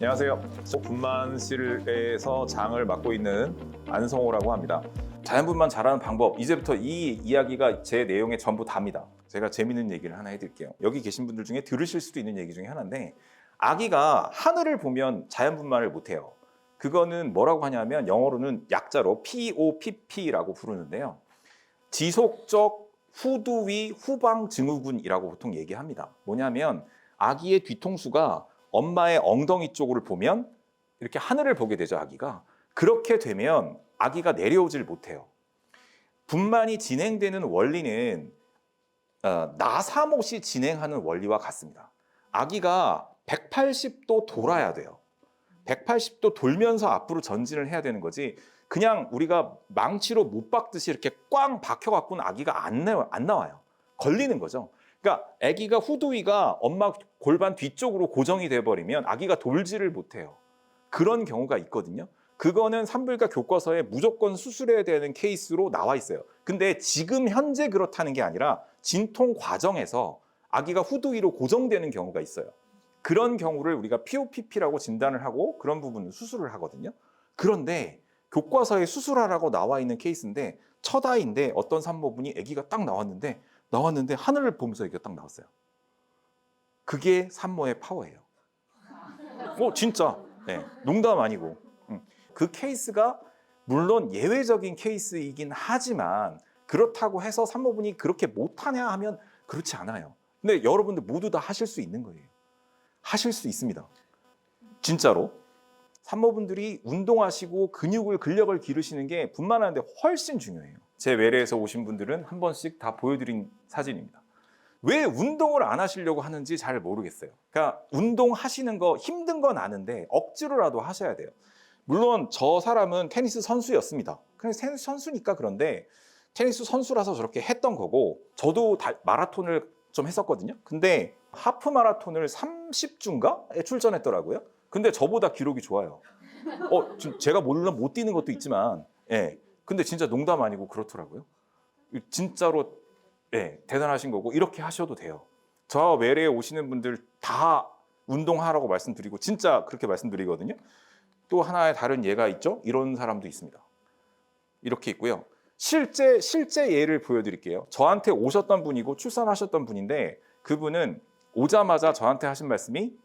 안녕하세요. 분만실에서 장을 맡고 있는 안성호라고 합니다. 자연분만 잘하는 방법, 이제부터 이 이야기가 제 내용의 전부 답니다. 제가 재밌는 얘기를 하나 해드릴게요. 여기 계신 분들 중에 들으실 수도 있는 얘기 중에 하나인데, 아기가 하늘을 보면 자연분만을 못해요. 그거는 뭐라고 하냐면 영어로는 약자로 POPP라고 부르는데요. 지속적 후두위 후방 증후군이라고 보통 얘기합니다. 뭐냐면 아기의 뒤통수가 엄마의 엉덩이 쪽을 보면 이렇게 하늘을 보게 되죠, 아기가. 그렇게 되면 아기가 내려오질 못해요. 분만이 진행되는 원리는 나사못이 진행하는 원리와 같습니다. 아기가 180도 돌아야 돼요. 180도 돌면서 앞으로 전진을 해야 되는 거지, 그냥 우리가 망치로 못 박듯이 이렇게 꽝 박혀갖고는 아기가 안 나와요. 걸리는 거죠. 그러니까 아기가 후두위가 엄마 골반 뒤쪽으로 고정이 돼버리면 아기가 돌지를 못해요. 그런 경우가 있거든요. 그거는 산부인과 교과서에 무조건 수술해야 되는 케이스로 나와 있어요. 근데 지금 현재 그렇다는 게 아니라 진통 과정에서 아기가 후두위로 고정되는 경우가 있어요. 그런 경우를 우리가 POPP라고 진단을 하고 그런 부분을 수술을 하거든요. 그런데 교과서에 수술하라고 나와 있는 케이스인데 첫 아이인데 어떤 산모분이 아기가 딱 나왔는데 하늘을 보면서 아기가 딱 나왔어요. 그게 산모의 파워예요. 진짜. 네, 농담 아니고. 그 케이스가 물론 예외적인 케이스이긴 하지만 그렇다고 해서 산모분이 그렇게 못하냐 하면 그렇지 않아요. 근데 여러분들 모두 다 하실 수 있는 거예요. 하실 수 있습니다. 진짜로. 산모분들이 운동하시고 근력을 기르시는 게 분만하는데 훨씬 중요해요. 제 외래에서 오신 분들은 한 번씩 다 보여드린 사진입니다. 왜 운동을 안 하시려고 하는지 잘 모르겠어요. 그러니까 운동하시는 거 힘든 건 아는데 억지로라도 하셔야 돼요. 물론 저 사람은 테니스 선수였습니다. 그냥 테니스 선수니까. 그런데 테니스 선수라서 저렇게 했던 거고, 저도 마라톤을 좀 했었거든요. 근데 하프 마라톤을 30주인가에 출전했더라고요. 근데 저보다 기록이 좋아요. 지금 제가 물론 못 뛰는 것도 있지만, 예. 근데 진짜 농담 아니고 그렇더라고요. 진짜로, 예, 대단하신 거고 이렇게 하셔도 돼요. 저 외래에 오시는 분들 다 운동하라고 말씀드리고 진짜 그렇게 말씀드리거든요. 또 하나의 다른 예가 있죠. 이런 사람도 있습니다. 이렇게 있고요. 실제 예를 보여드릴게요. 저한테 오셨던 분이고 출산하셨던 분인데, 그분은 오자마자 저한테 하신 말씀이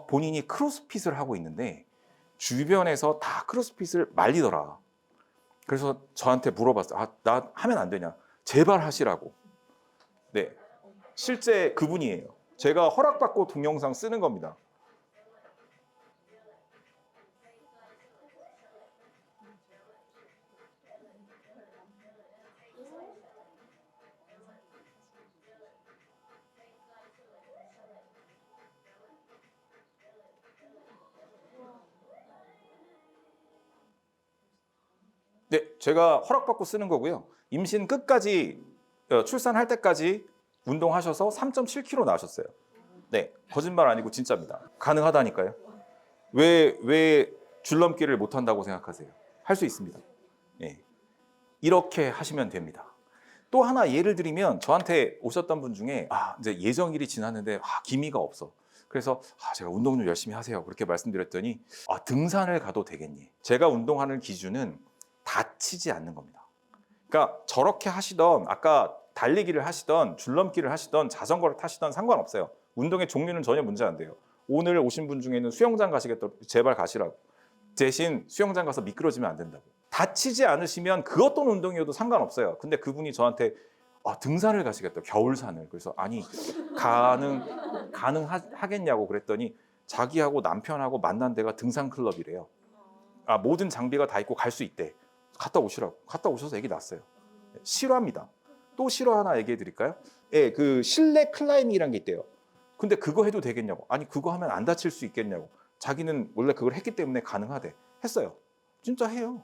본인이 크로스핏을 하고 있는데 주변에서 다 크로스핏을 말리더라. 그래서 저한테 물어봤어요. 나 하면 안 되냐? 제발 하시라고. 네, 실제 그분이에요. 제가 허락받고 동영상 쓰는 겁니다. 네, 제가 허락받고 쓰는 거고요. 임신 끝까지, 출산할 때까지 운동하셔서 3.7kg 나으셨어요. 네, 거짓말 아니고 진짜입니다. 가능하다니까요. 왜 줄넘기를 못 한다고 생각하세요? 할 수 있습니다. 네, 이렇게 하시면 됩니다. 또 하나 예를 들면, 저한테 오셨던 분 중에 이제 예정일이 지났는데 기미가 없어. 그래서 제가 운동 좀 열심히 하세요. 그렇게 말씀드렸더니 등산을 가도 되겠니? 제가 운동하는 기준은 다치지 않는 겁니다. 그러니까 저렇게 하시던, 아까 달리기를 하시던, 줄넘기를 하시던, 자전거를 타시던 상관없어요. 운동의 종류는 전혀 문제 안 돼요. 오늘 오신 분 중에는 수영장 가시겠다고, 제발 가시라고. 대신 수영장 가서 미끄러지면 안 된다고. 다치지 않으시면 그 어떤 운동이어도 상관없어요. 근데 그분이 저한테 등산을 가시겠다, 겨울산을. 그래서 아니, 가능하겠냐고 그랬더니 자기하고 남편하고 만난 데가 등산 클럽이래요. 모든 장비가 다 있고 갈 수 있대. 갔다 오시라고. 갔다 오셔서 얘기 났어요. 싫어합니다. 또 싫어 하나 얘기해 드릴까요? 예, 그 실내 클라이밍이라는 게 있대요. 근데 그거 해도 되겠냐고. 아니, 그거 하면 안 다칠 수 있겠냐고. 자기는 원래 그걸 했기 때문에 가능하대. 했어요. 진짜 해요.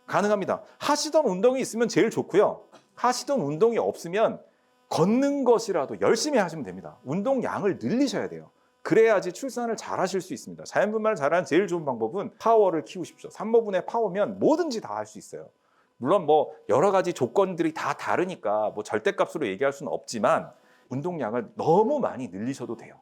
가능합니다. 하시던 운동이 있으면 제일 좋고요. 하시던 운동이 없으면 걷는 것이라도 열심히 하시면 됩니다. 운동량을 늘리셔야 돼요. 그래야지 출산을 잘 하실 수 있습니다. 자연분만을 잘하는 제일 좋은 방법은 파워를 키우십시오. 산모분의 파워면 뭐든지 다 할 수 있어요. 물론 여러 가지 조건들이 다 다르니까 절대값으로 얘기할 수는 없지만 운동량을 너무 많이 늘리셔도 돼요.